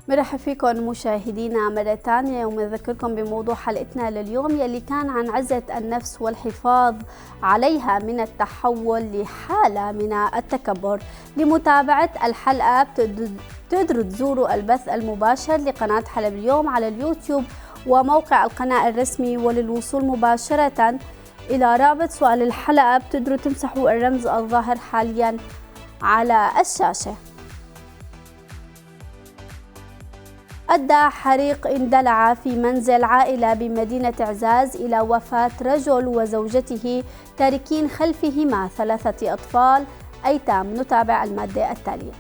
مرحب فيكم مشاهدينا مرة ثانية، وبنذكركم بموضوع حلقتنا لليوم يلي كان عن عزة النفس والحفاظ عليها من التحول لحالة من التكبر. لمتابعة الحلقة بتقدروا تزوروا البث المباشر لقناة حلب اليوم على اليوتيوب وموقع القناة الرسمي، وللوصول مباشرة إلى رابط سؤال الحلقة بتقدروا تمسحوا الرمز الظاهر حاليا على الشاشة. أدى حريق اندلع في منزل عائلة بمدينة عزاز إلى وفاة رجل وزوجته، تاركين خلفهما 3 أطفال أيتام. نتابع المادة التالية.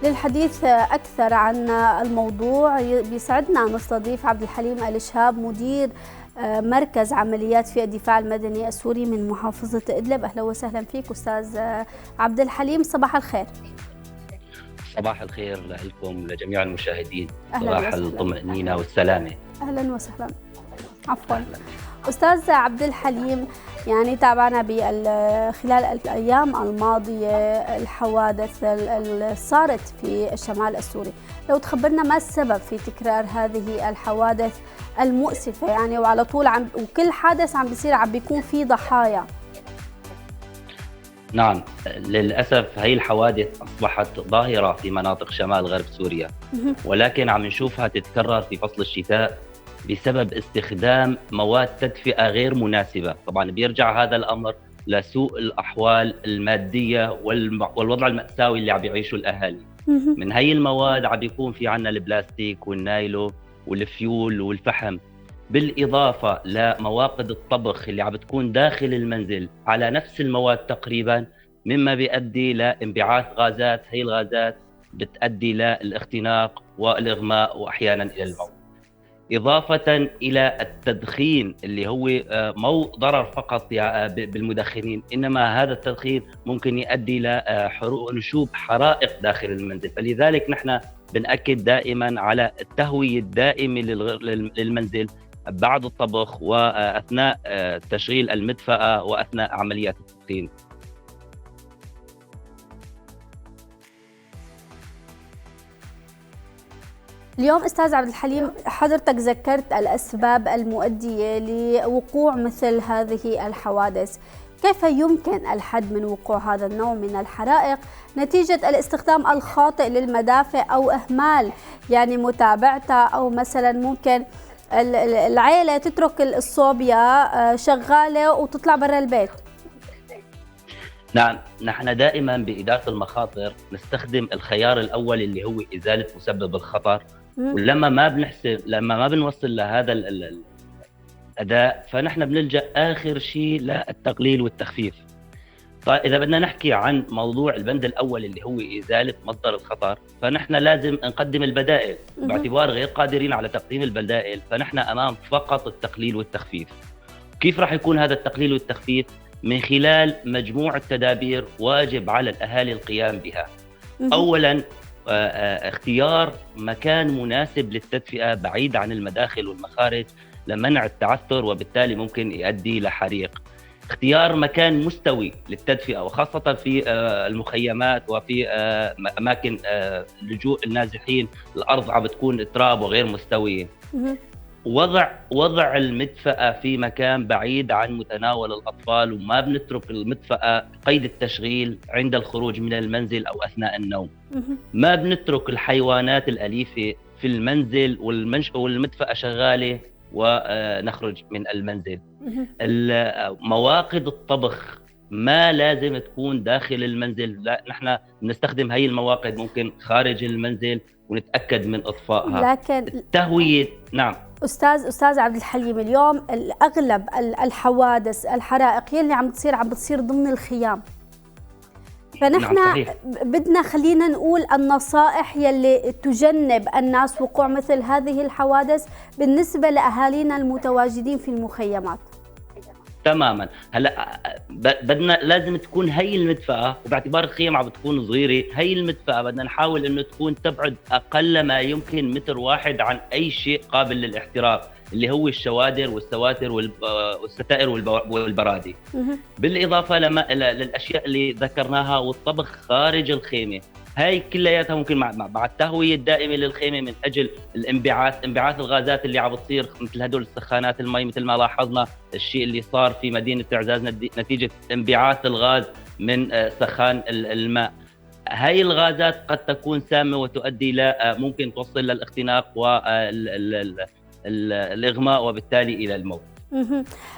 للحديث أكثر عن الموضوع بيسعدنا نستضيف عبد الحليم الشهاب، مدير مركز عمليات في الدفاع المدني السوري من محافظة إدلب. أهلا وسهلا فيك أستاذ عبد الحليم، صباح الخير. صباح الخير لكم لجميع المشاهدين، صباح الطمأنينة والسلامة. أهلا وسهلا. عفوا أستاذ عبد الحليم، يعني تابعنا خلال الأيام الماضية الحوادث اللي صارت في الشمال السوري، لو تخبرنا ما السبب في تكرار هذه الحوادث المؤسفة، يعني وعلى طول وكل حادث عم بيصير عم بيكون في ضحايا. نعم، للأسف هي الحوادث أصبحت ظاهرة في مناطق شمال غرب سوريا، ولكن عم نشوفها تتكرر في فصل الشتاء بسبب استخدام مواد تدفئة غير مناسبة. طبعا بيرجع هذا الأمر لسوء الأحوال المادية والوضع المأساوي اللي عم يعيشه الأهالي. من هي المواد عم بيكون في عنا البلاستيك والنايلو والفيول والفحم، بالإضافة لمواقد الطبخ اللي عم بتكون داخل المنزل على نفس المواد تقريبا، مما بيؤدي لانبعاث غازات. هي الغازات بتؤدي للاختناق والإغماء وأحيانا إلى الموت، إضافة إلى التدخين اللي هو مو ضرر فقط بالمدخنين، إنما هذا التدخين ممكن يؤدي إلى نشوب حرائق داخل المنزل. فلذلك نحن بنأكد دائما على التهوية الدائمة للمنزل بعد الطبخ وأثناء تشغيل المدفأة وأثناء عمليات التدخين. اليوم أستاذ عبد الحليم، حضرتك ذكرت الأسباب المؤدية لوقوع مثل هذه الحوادث. كيف يمكن الحد من وقوع هذا النوع من الحرائق نتيجة الاستخدام الخاطئ للمدافع أو إهمال يعني متابعتها، أو مثلا ممكن العائلة تترك الصوبيا شغالة وتطلع برا البيت؟ نعم، نحن دائما بإدارة المخاطر نستخدم الخيار الأول اللي هو إزالة مسبب الخطر، ولما ما بنوصل لهذا الأداء فنحن بنلجأ آخر شيء للتقليل والتخفيف. طيب إذا بدنا نحكي عن موضوع البند الأول اللي هو إزالة مصدر الخطر، فنحن لازم نقدم البدائل باعتبار غير قادرين على تقديم البدائل، فنحن أمام فقط التقليل والتخفيف. كيف راح يكون هذا التقليل والتخفيف؟ من خلال مجموعة تدابير واجب على الأهالي القيام بها. أولاً اختيار مكان مناسب للتدفئة بعيد عن المداخل والمخارج لمنع التعثر، وبالتالي ممكن يؤدي لحريق. اختيار مكان مستوي للتدفئة، وخاصة في المخيمات وفي أماكن لجوء النازحين، الأرض عم بتكون تراب وغير مستوية. مهم. وضع المدفأة في مكان بعيد عن متناول الأطفال، وما بنترك المدفأة قيد التشغيل عند الخروج من المنزل أو أثناء النوم. مهم. ما بنترك الحيوانات الأليفة في المنزل والمدفأة شغالة ونخرج من المنزل. مهم. مواقد الطبخ ما لازم تكون داخل المنزل، لا، نحن نستخدم هي المواقد ممكن خارج المنزل ونتأكد من إطفائها. لكن التهوية، نعم. أستاذ عبد الحليم، اليوم أغلب الحوادث الحرائق يلي عم بتصير ضمن الخيام، فنحن نعم، بدنا خلينا نقول النصائح يلي تجنب الناس وقوع مثل هذه الحوادث بالنسبة لأهالينا المتواجدين في المخيمات. تماما. هلا بدنا لازم تكون هي المدفأة، وباعتبار الخيم عم بتكون صغيرة، هي المدفأة بدنا نحاول انه تكون تبعد اقل ما يمكن متر واحد عن اي شيء قابل للاحتراق، اللي هو الشوادر والسواتر والستائر والبرادي. بالاضافة للاشياء اللي ذكرناها، والطبخ خارج الخيمة، هاي كلياتها ممكن مع التهوية الدائمة للخيمة من أجل انبعاث الغازات اللي عم بتصير، مثل هدول السخانات المي، مثل ما لاحظنا الشيء اللي صار في مدينة عزاز نتيجة انبعاث الغاز من سخان الماء. هاي الغازات قد تكون سامة وتؤدي إلى ممكن توصل للاختناق والإغماء وبالتالي إلى الموت.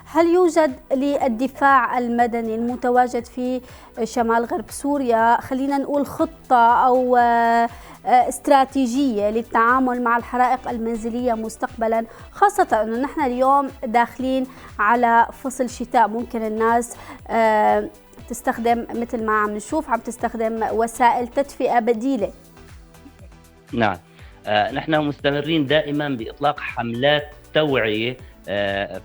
هل يوجد للدفاع المدني المتواجد في شمال غرب سوريا خلينا نقول خطة أو استراتيجية للتعامل مع الحرائق المنزلية مستقبلا، خاصة أنه نحن اليوم داخلين على فصل شتاء، ممكن الناس تستخدم مثل ما عم نشوف عم تستخدم وسائل تدفئة بديلة؟ نعم، نحن مستمرين دائما بإطلاق حملات توعية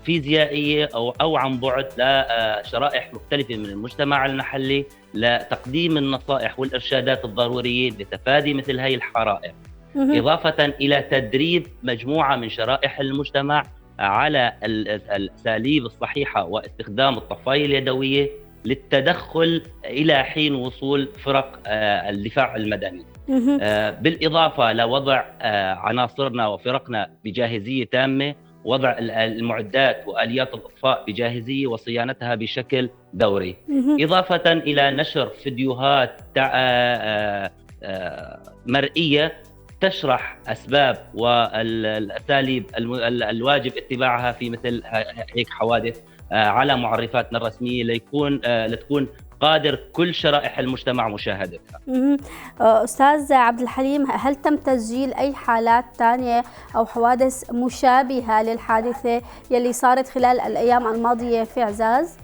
فيزيائية أو عن بعد لشرائح مختلفة من المجتمع المحلي، لتقديم النصائح والإرشادات الضرورية لتفادي مثل هاي الحرائق، إضافة إلى تدريب مجموعة من شرائح المجتمع على الأساليب الصحيحة واستخدام الطفاية اليدوية للتدخل إلى حين وصول فرق الدفاع المدني. بالإضافة لوضع عناصرنا وفرقنا بجاهزية تامة، وضع المعدات وآليات الإطفاء بجاهزية وصيانتها بشكل دوري، إضافة إلى نشر فيديوهات مرئية تشرح أسباب والأساليب الواجب اتباعها في مثل هيك حوادث على معرفاتنا الرسمية لتكون قادر كل شرائح المجتمع مشاهدتها. أستاذ عبد الحليم، هل تم تسجيل أي حالات ثانية أو حوادث مشابهة للحادثة يلي صارت خلال الأيام الماضية في عزاز؟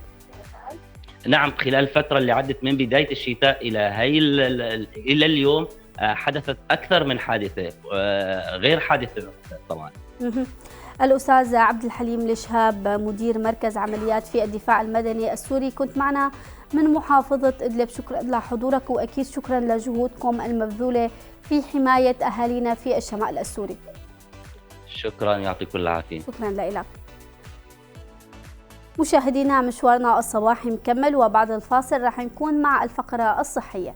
نعم، خلال الفترة اللي عدت من بداية الشتاء إلى اليوم حدثت أكثر من حادثة غير حادثة طبعا. الأستاذ عبد الحليم الشهاب، مدير مركز عمليات في الدفاع المدني السوري، كنت معنا من محافظة إدلب. شكرا لحضورك، وأكيد شكرا لجهودكم المبذولة في حماية أهالينا في الشمال السوري. شكرا، يعطيكم العافية. شكرا لك. مشاهدينا، مشوارنا الصباحي مكمل، وبعد الفاصل رح نكون مع الفقرة الصحية.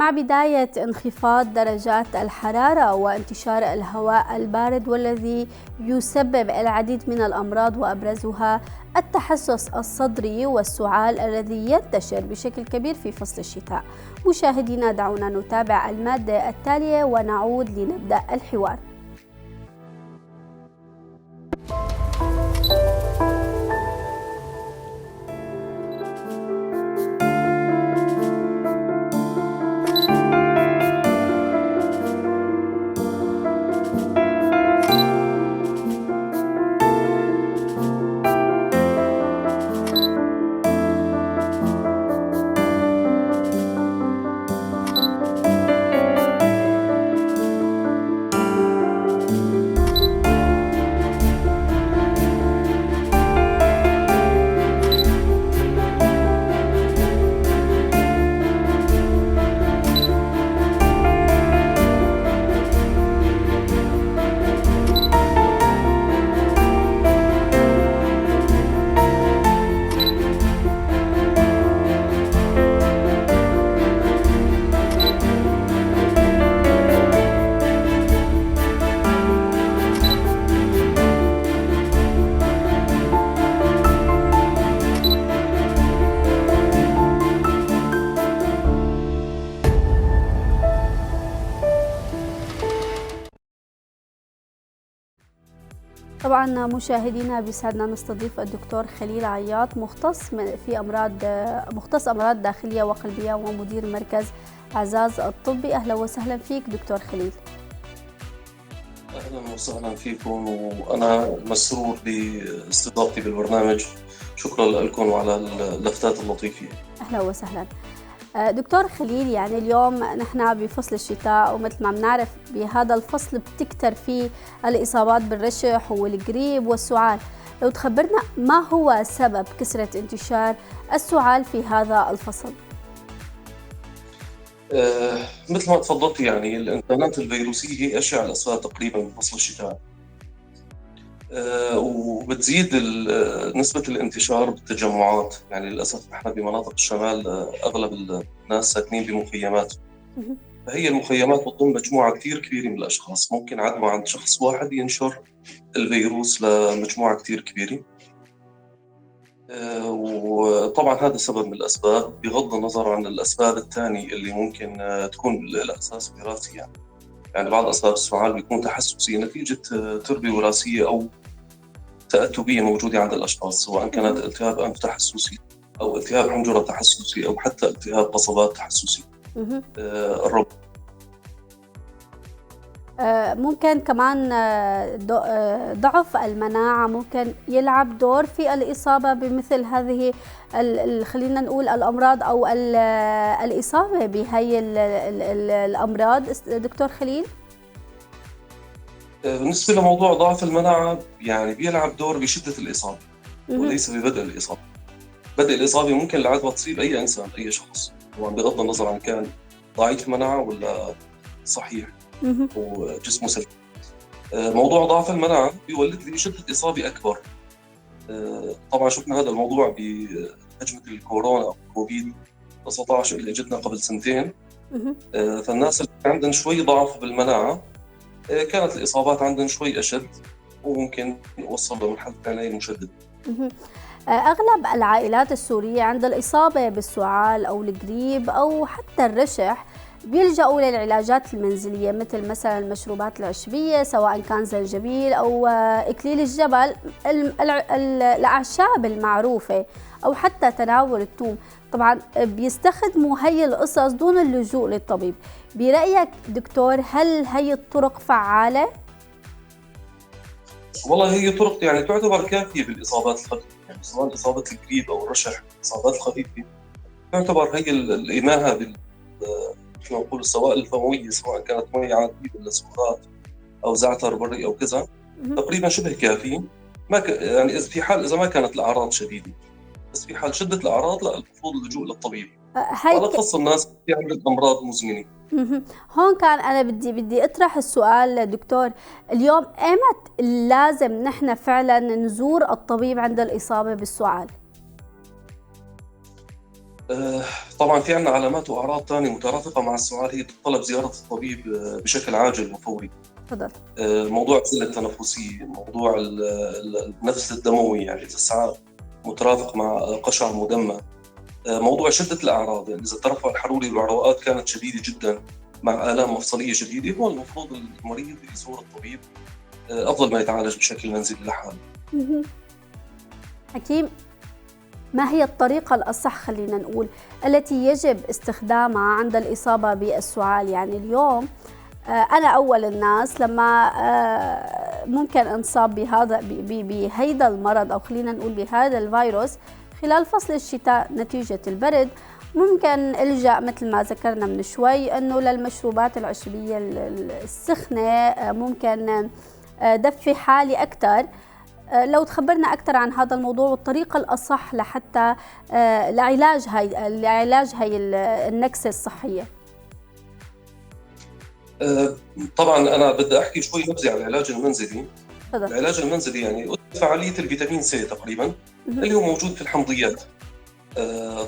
مع بداية انخفاض درجات الحرارة وانتشار الهواء البارد والذي يسبب العديد من الأمراض وأبرزها التحسس الصدري والسعال الذي ينتشر بشكل كبير في فصل الشتاء. مشاهدينا دعونا نتابع المادة التالية ونعود لنبدأ الحوار. طبعا مشاهدينا بيسعدنا نستضيف الدكتور خليل عياط مختص امراض داخليه وقلبيه ومدير مركز عزاز الطبي. اهلا وسهلا فيك دكتور خليل. اهلا وسهلا فيكم وانا مسرور باستضافتي بالبرنامج. شكرا لكم وعلى اللفتات اللطيفه. اهلا وسهلا دكتور خليل. يعني اليوم نحن بفصل الشتاء ومثل ما بنعرف بهذا الفصل بتكتر فيه الإصابات بالرشح والجريب والسعال. لو تخبرنا ما هو سبب كثرة انتشار السعال في هذا الفصل؟ مثل ما تفضلت يعني الانتقالات الفيروسية هي أشع الأسباب تقريبا بفصل الشتاء. وبتزيد نسبة الانتشار بالتجمعات. يعني للأسف نحن بمناطق الشمال أغلب الناس ساكنين بمخيمات، فهي المخيمات بتضم مجموعة كثير كبيرة من الأشخاص. ممكن عدوى عند شخص واحد ينشر الفيروس لمجموعة كثير كبيرة. وطبعا هذا سبب من الأسباب، بغض النظر عن الأسباب الثانية اللي ممكن تكون الأساس وراثي. يعني بعض أسباب السعال بيكون تحسسي نتيجة تربية وراثية أو تأتبية موجودة عند الأشخاص، سواء كانت التهاب أنف تحسسي أو التهاب حنجرة تحسسي أو حتى التهاب قصبات تحسسي. الرب ممكن كمان ضعف المناعة ممكن يلعب دور في الإصابة بمثل هذه خلينا نقول الأمراض أو الإصابة بهي الأمراض دكتور خليل؟ بالنسبة لموضوع ضعف المناعة يعني بيلعب دور بشدة الإصابة وليس ببدء الإصابة. بدء الإصابة ممكن العدوى تصيب أي إنسان أي شخص، بغض النظر عن كان ضعيف مناعة ولا صحيح وجسمه سليم. موضوع ضعف المناعة بيولد لي شدة إصابة أكبر. طبعا شفنا هذا الموضوع بهجمة الكورونا أو كوفيد 19 اللي اجتنا قبل سنتين. فالناس اللي عندهم شوي ضعف بالمناعة كانت الإصابات عندهم شوي أشد وممكن يوصل لمرحلة عناية مشددة. أغلب العائلات السورية عند الإصابة بالسعال أو الجريب أو حتى الرشح بيلجأوا للعلاجات المنزلية مثل مثلا المشروبات العشبية، سواء كان زنجبيل أو إكليل الجبل، الأعشاب المعروفة، أو حتى تناول الثوم. طبعا بيستخدموا هي القصص دون اللجوء للطبيب. برأيك دكتور هل هي الطرق فعالة؟ والله هي طرق يعني تعتبر كافية بالإصابات الخفيفة، يعني سواء إصابة الجريب أو الرشح. الإصابات الخفيفة تعتبر هي الإماهة شو نقول السوائل الفموية، سواء كانت مية عادية ولا سكرات أو زعتر بري أو كذا، تقريبا شبه كافي. يعني إذا ما كانت الأعراض شديدة، بس في حال شدة الأعراض لا، المفروض اللجوء للطبيب. على خاصة الناس اللي عندهم أمراض مزمنة. هون كان أنا بدي أطرح السؤال دكتور، اليوم إمتى لازم نحن فعلا نزور الطبيب عند الإصابة بالسعال؟ طبعا في عندنا علامات وأعراض ثانية مترافقة مع السعال، هي تتطلب زيارة الطبيب بشكل عاجل وفوري. تفضل. موضوع السلة التنفسية، موضوع النفس الدموي، يعني إذا السعال مترافق مع قشع مدمى، موضوع شدة الأعراض، يعني إذا الترفع الحروري والعروقات كانت شديدة جدا مع آلام مفصلية شديدة، هو المفروض المريض يزور الطبيب أفضل ما يتعالج بشكل منزلي لحاله. حكيم، ما هي الطريقة الأصح خلينا نقول التي يجب استخدامها عند الإصابة بالسعال؟ يعني اليوم أنا أول الناس لما ممكن انصاب بهذا المرض، أو خلينا نقول بهذا الفيروس خلال فصل الشتاء نتيجة البرد، ممكن ألجأ مثل ما ذكرنا من شوي أنه للمشروبات العشبية السخنة، ممكن دفي حالي أكثر. لو تخبرنا أكثر عن هذا الموضوع والطريقة الأصح لحتى لعلاج هاي النكسة الصحية. طبعا أنا بدي أحكي شوي نبذة عن العلاج المنزلي. فضل. العلاج المنزلي يعني فعالية الفيتامين سي تقريبا اللي هو موجود في الحمضيات.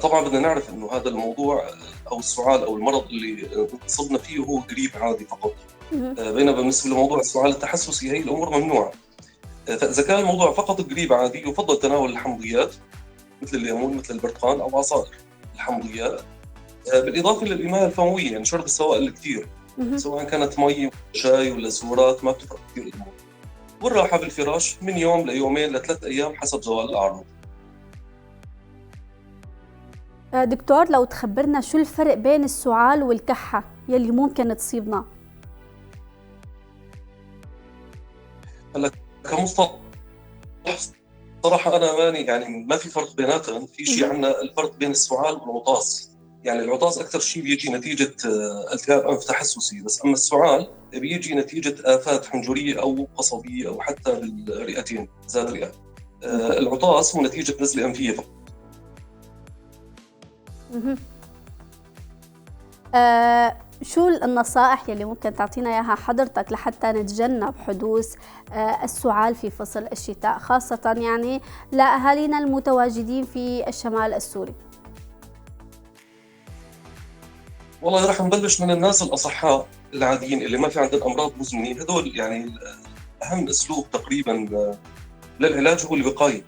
طبعا بدنا نعرف إنه هذا الموضوع أو السعال أو المرض اللي صبنا فيه هو قريب عادي فقط. بينما بالنسبة لموضوع السعال التحسسي هي الأمور ممنوعة. فإذا كان الموضوع فقط قريب عادي يفضل تناول الحمضيات مثل الليمون مثل البرتقال أو عصائر الحمضيات، بالإضافة للإماء الفموية، يعني شرب السوائل الكثير سواء كانت مي شاي ولا زورات، ما بتفرق كثير الأمور. والراحة بالفراش من يوم ليومين ل3 أيام حسب زوال الأعراض. دكتور، لو تخبرنا شو الفرق بين السعال والكحة يلي ممكن تصيبنا؟ هلا كمصطلح صراحة أنا ماني يعني ما في فرق بيناتهم. في شيء عندنا الفرق بين السعال والعطاس. يعني العطاس أكثر شيء بيجي نتيجة التهاب أنف تحسسي، بس أما السعال بيجي نتيجة آفات حنجرية أو قصبية أو حتى بالرئتين ذات رئة. العطاس هو نتيجة نزلة أنفية فقط. شو النصائح يلي ممكن تعطينا إياها حضرتك لحتى نتجنب حدوث السعال في فصل الشتاء، خاصة يعني لأهالينا المتواجدين في الشمال السوري؟ والله راح نبلش من الناس الأصحاء العاديين اللي ما في عندهم أمراض مزمنة. هذول يعني أهم أسلوب تقريبا للعلاج هو الوقاية.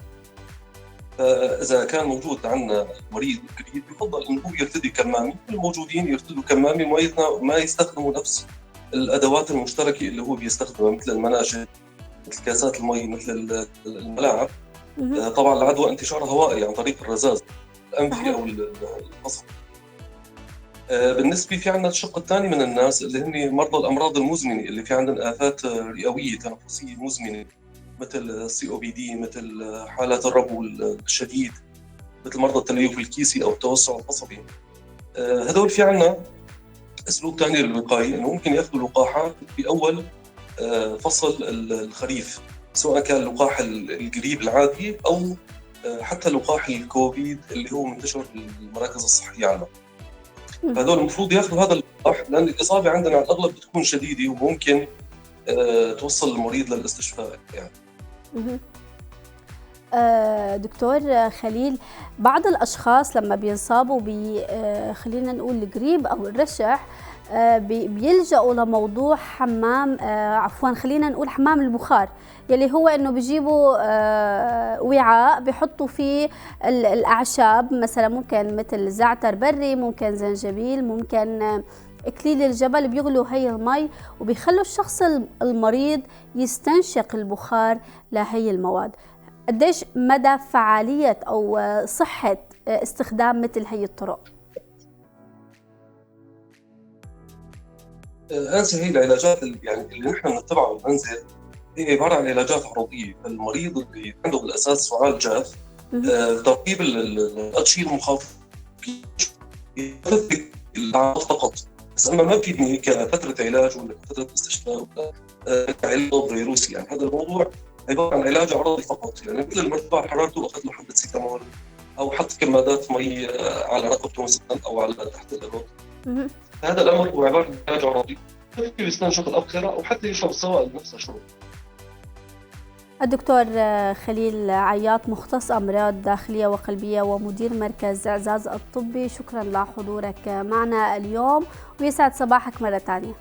إذا كان موجود عندنا مريض جديد يفضل إنه هو يرتدي كمامة، الموجودين يرتدوا كمامة، ما يستخدموا نفس الأدوات المشتركة اللي هو بيستخدمها مثل المناشف، مثل كاسات المي، مثل الملاعب. طبعا العدوى انتشار هوائي عن طريق الرذاذ الأنفي أو القصب. بالنسبة في عندنا الشق الثاني من الناس اللي هن مرضى الأمراض المزمنة اللي في عندهم آفات رئوية تنفسية مزمنة مثل COPD، مثل حالات الربو الشديد، مثل مرضى التليف الكيسي أو التوسع القصبي. هذول في عنا أسلوب ثاني للوقاية، إنه ممكن يأخذوا لقاحات بأول فصل الخريف، سواء كان لقاح القريب العادي أو حتى لقاح الكوفيد اللي هو منتشر في المراكز الصحية عنا. فهذول المفروض يأخذوا هذا اللقاح، لأن الإصابة عندنا على الأغلب بتكون شديدة وممكن توصل المريض للاستشفاء يعني. دكتور خليل، بعض الأشخاص لما بينصابوا خلينا نقول القريب أو الرشح بيلجأوا لموضوع خلينا نقول حمام البخار، يلي هو إنه بيجيبوا وعاء بيحطوا فيه الأعشاب، مثلا ممكن مثل زعتر بري، ممكن زنجبيل، ممكن إكليل الجبل، بيغلوا هي المي وبيخلوا الشخص المريض يستنشق البخار لهي المواد. قديش مدى فعالية أو صحة استخدام مثل هي الطرق؟ أنسى هي العلاجات يعني اللي نحن بنتبعها بالمنزل هي عبارة عن علاجات عرضية. المريض اللي عنده بالأساس سعال جاف، تركيب الأدشية المخففة الأعراض فقط، بس أما ما بفيدني كفترة علاج ولا فترة استشفاء ولا علاج فيروسي. يعني هذا الموضوع عبارة عن علاج عرضي فقط، يعني مثل المرتفع حرارته أخذ له حبة سيتامول أو حط كمادات مي على رقبته مثلا أو على تحت الأرض. هذا الأمر هو عبارة عن علاج عرضي، يستنشق الأبخرة أو حتى يشرب السوائل نفسها شرب. الدكتور خليل عياط، مختص أمراض داخلية وقلبية ومدير مركز إعزاز الطبي، شكرا لحضورك معنا اليوم ويسعد صباحك مرة ثانية.